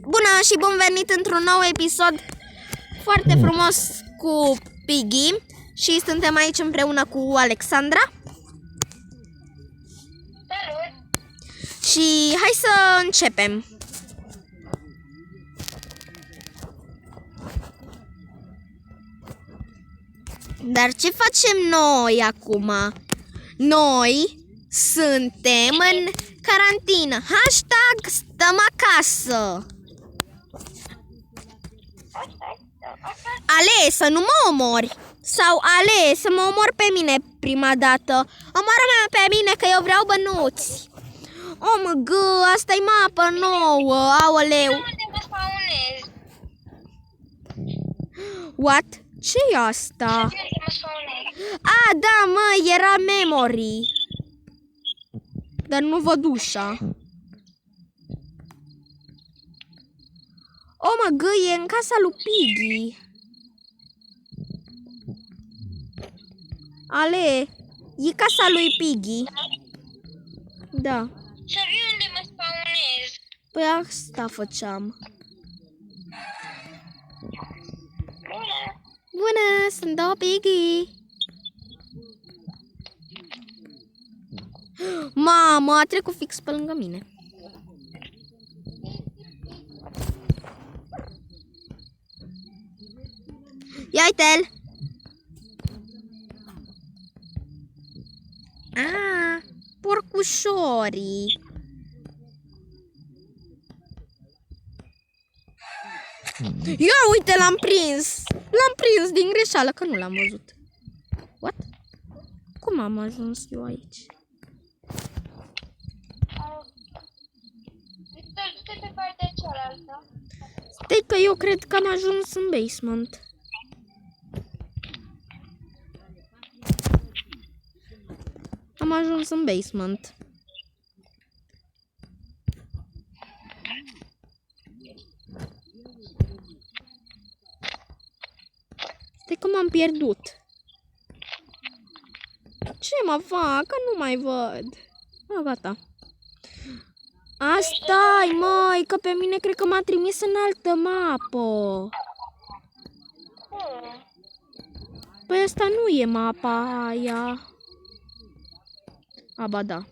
Bună și bun venit într-un nou episod foarte frumos cu Piggy. Și suntem aici împreună cu Alexandra. Salut! Și hai să începem. Dar ce facem noi acum? Noi suntem în carantină. Hashtag stăm acasă. Ale, să nu mă omori. Sau Ale, să mă omor pe mine prima dată. Omoară-mă pe mine că eu vreau bănuți. Oh mă gă, asta-i mapă nouă, aoleu. Unde mă spawnez? What? Ce-i asta? Unde mă spawnez? A, da, mă, era memory. Dar nu văd ușa. O, mă, gă, e în casa lui Piggy. Ale, e casa lui Piggy. Da. Să vii unde mă spawnez. Păi asta făceam. Bună! Bună, sunt două Piggy. Mamă, a trecut fix pe lângă mine. Ia uite-l! Ah, porcușorii. Ia uite, l-am prins. L-am prins din greșeală, că nu l-am văzut. What? Cum am ajuns eu aici? Du-te pe partea cealaltă. Stai că eu cred că am ajuns în basement. Am ajuns în basement. Stai că m-am pierdut. Ce mă fac? Că nu mai văd. A, gata. Asta-i, măi, că pe mine cred că m-a trimis în altă mapă. Păi asta nu e mapa aia. A, ba da.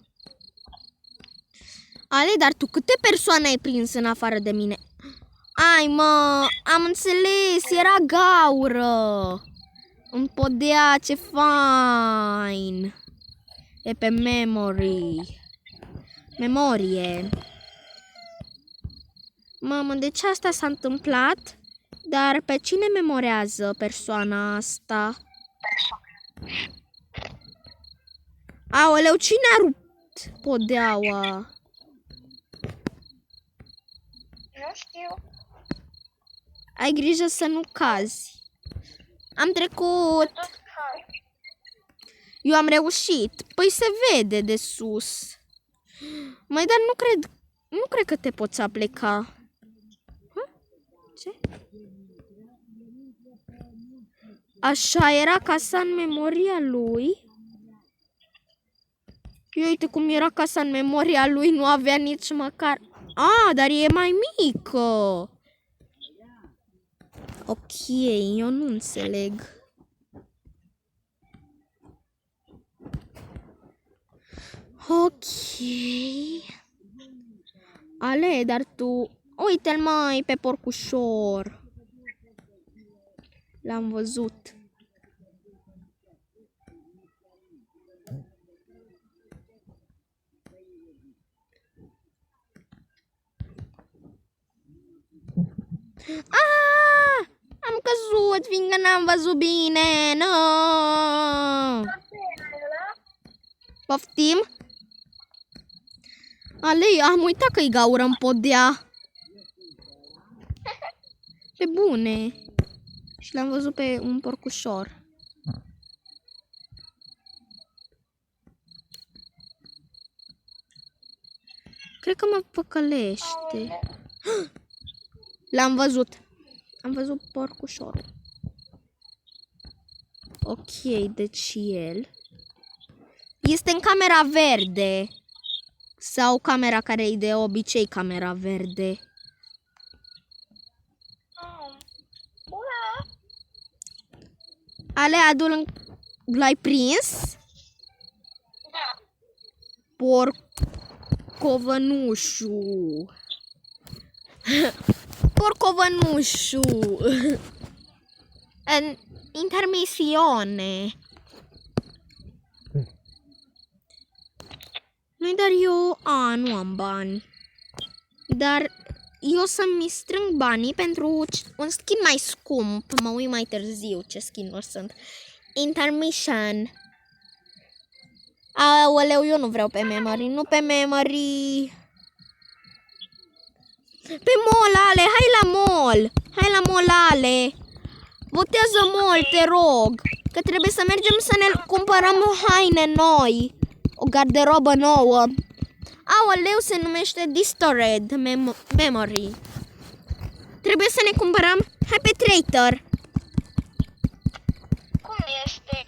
Ale, dar tu câte persoane ai prins în afară de mine? Ai, mă, am înțeles, era gaură. În podea, ce fain. E pe memory. Memorie. Mamă, deci asta s-a întâmplat? Dar pe cine memorează persoana asta? Aoleu, cine a rupt podeaua? Nu știu. Ai grijă să nu cazi. Am trecut. Eu am reușit. Păi se vede de sus. Măi, dar nu cred că te poți apleca. Ce? Așa era casa în memoria lui? Eu uite cum era casa în memoria lui, nu avea nici măcar... A, dar e mai mică. Ok, eu nu înțeleg. Ok. Ale, dar tu... Uite-l mai pe porcușor. L-am văzut. Ah! Am căzut, fiindcă n-am văzut bine. No! Poftim? Ale, am uitat că-i gaură în podea. Pe bune. Și l-am văzut pe un porcușor. Cred că mă păcălește. L-am văzut. Am văzut porcușorul. Ok, deci el este în camera verde. Sau camera care e de obicei camera verde. Ale, adul l-ai prins? Da. Porcovănușu. Porcovănușu. În intermisiune. Nu, dar eu... nu am bani. Dar eu să-mi strâng banii pentru un skin mai scump. Mă uit mai târziu ce skin-uri sunt. Intermission. Aoleu, eu nu vreau pe memory. Nu pe memory. Pe mall, Ale. Hai la mall. Hai la mall, Ale. Votează mall, te rog. Că trebuie să mergem să ne cumpărăm haine noi. O garderobă nouă. Aoleu, se numește Distorted Memory. Trebuie să ne cumpărăm. Hai pe Trader. Cum este?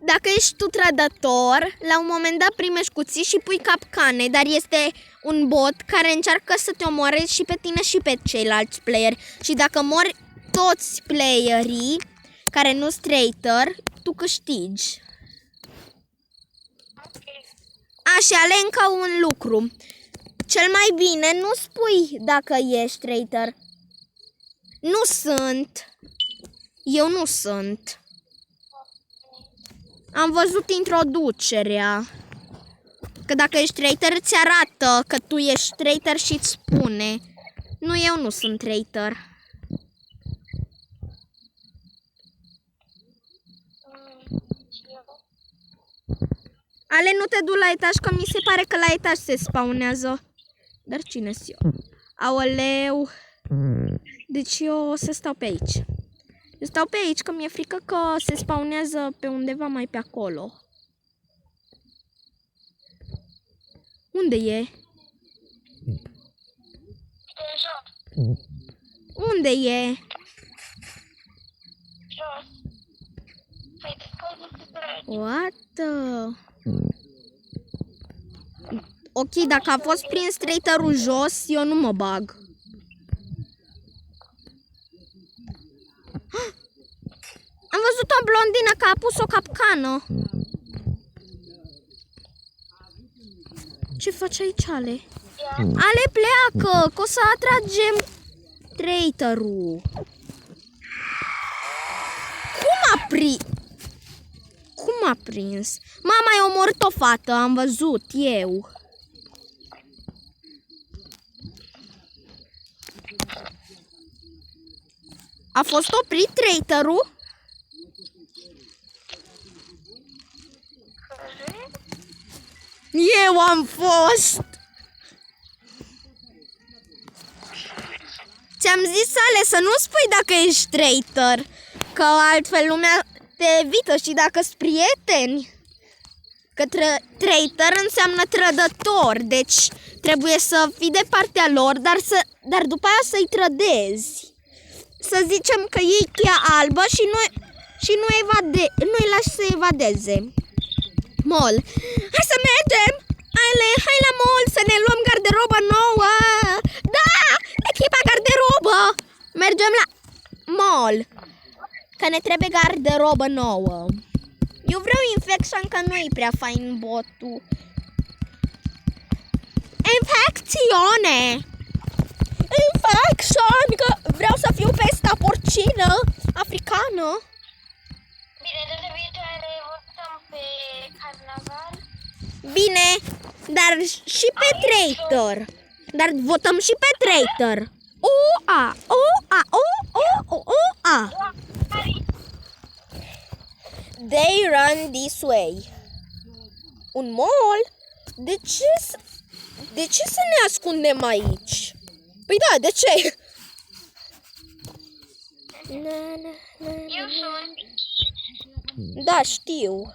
Dacă ești tu trădător, la un moment dat primești cuții și pui capcane, dar este un bot care încearcă să te omoare și pe tine și pe ceilalți playeri. Și dacă mori toți playerii care nu sunt traitor, tu câștigi. Ok. Așa, ale încă un lucru. Cel mai bine nu spui dacă ești traitor. Nu sunt. Eu nu sunt. Am văzut introducerea. Că dacă ești traitor, ți arată că tu ești traitor și îți spune. Nu, eu nu sunt traitor. Ale, nu te du la etaj, că mi se pare că la etaj se spawnează. Dar cine-s eu? Aoleu. Deci eu o să stau pe aici. Eu stau pe aici că mi-e frică că se spawnează pe undeva mai pe acolo. Unde e? De jos. Unde e? Jos. Păi, What the... Ok, dacă a fost prins traitorul jos, eu nu mă bag. Am văzut o blondină că a pus o capcană. Ce faci aici, Ale? Ale, pleacă, că o să atragem traitorul. Cum a prins? Mama, i-a omorât o fată, am văzut eu. A fost oprit traitorul? Eu am fost! Ți-am zis, Ale, să nu spui dacă ești traitor, că altfel lumea te evită și dacă sunt prieteni. Că traitor înseamnă trădător, deci trebuie să fii de partea lor, dar după aia să-i trădezi. Să zicem că iei cheia albă și nu-i lași să evadeze. Mall. Hai să mergem! Ale, hai la mall să ne luăm garderobă nouă! Da! Echipa garderobă! Mergem la mall. Că ne trebuie garderobă nouă. Eu vreau Infection, că nu-i prea fain botul. Infecțiune! Infection! Că vreau să fiu pesta porcină africană. Bine, data viitoare votăm pe carnaval. Bine, dar și pe traitor. Dar votăm și pe traitor. O-a, o-a, o-a. They run this way. Un mall? De ce să ne ascundem aici? Păi da, de ce? Eu sunt. Da, știu.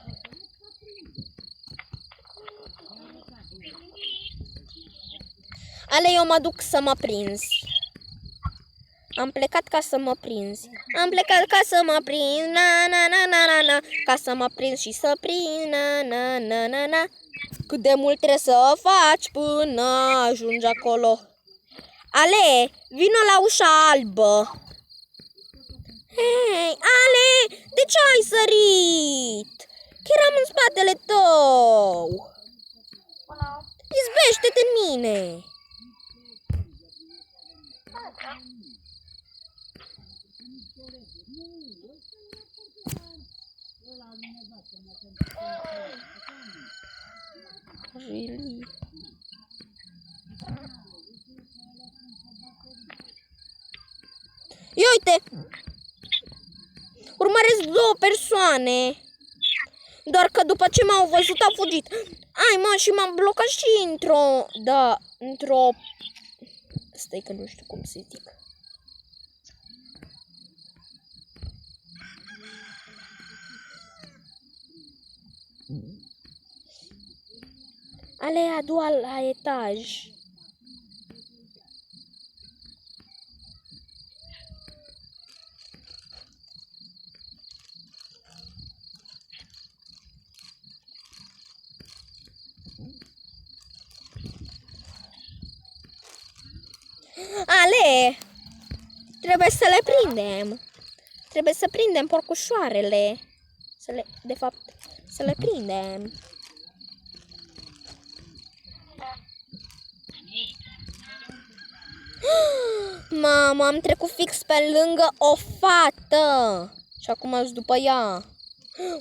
Ale, eu mă duc să mă prinzi. Am plecat ca să mă prinzi. Am plecat ca să mă prinzi. Na, na, na, na, na, na. Ca să mă prinzi și să prind. Na, na, na, na, na. Cât de mult trebuie să faci până ajungi acolo. Ale, vină la ușa albă. Hei, Ale, de ce ai sărit? Că eram în spatele tău. Bună. Izbește-te în mine. Really? Ia uite! Urmăresc 2 persoane. Doar că după ce m-au văzut au fugit. Ai mă, și m-am blocat și într-o... Da, într-o... Stai că nu știu cum să zic. Alea a doua la etaj. Ale, trebuie să le prindem. Trebuie să prindem porcușoarele. De fapt, să le prindem. Mamă, am trecut fix pe lângă o fată. Și acum sunt după ea.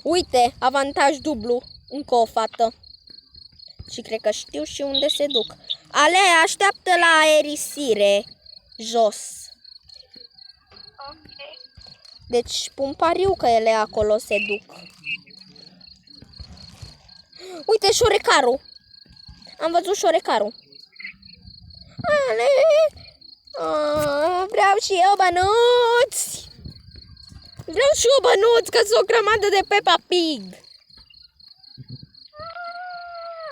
Uite, avantaj dublu. Încă o fată. Și cred că știu și unde se duc. Ale, așteaptă la aerisire. Jos. Ok. Deci pun pariu că ele acolo se duc. Uite șorecarul. Am văzut șorecarul. Ale, vreau și eu bănuți. Vreau și eu bănuți, că sunt o grămadă de Peppa Pig.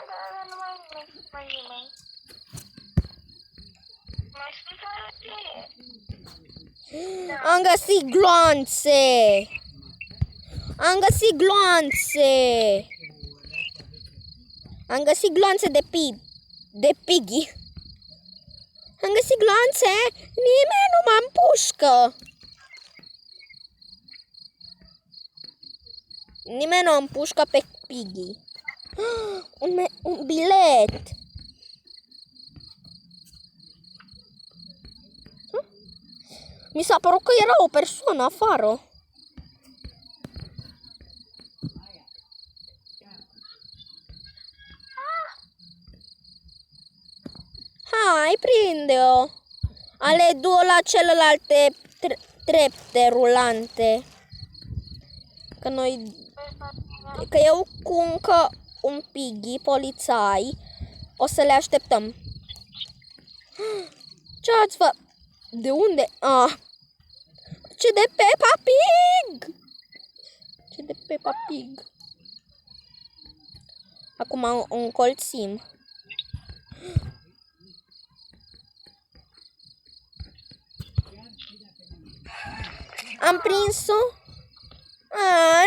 Dar nu mai nimeni. Mai spui care e? Am găsit gloanțe. Am găsit gloanțe. Am găsit gloanțe de Piggy. Am găsit gloanțe. Nimeni nu mă împușcă. Nimeni nu împușcă pe Piggy. Un bilet. Mi s-a părut că era o persoană afară. Hai, prinde-o. Ale, du-o la celelalte trepte rulante. Că eu cu încă un Piggy, polițai, o să le așteptăm. Ce ați făcut? De unde? Ce de Peppa Pig! Ce de Peppa Pig! Acum o încolțim. Am prins-o?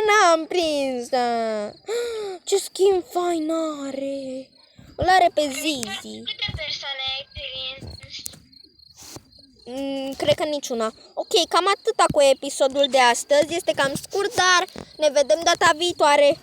N-am prins-o. Ce schimb fain are! Îl are pe Zizi. Câte persoane ai prins? Cred că niciuna. Ok, cam atâta cu episodul de astăzi. Este cam scurt, dar ne vedem data viitoare.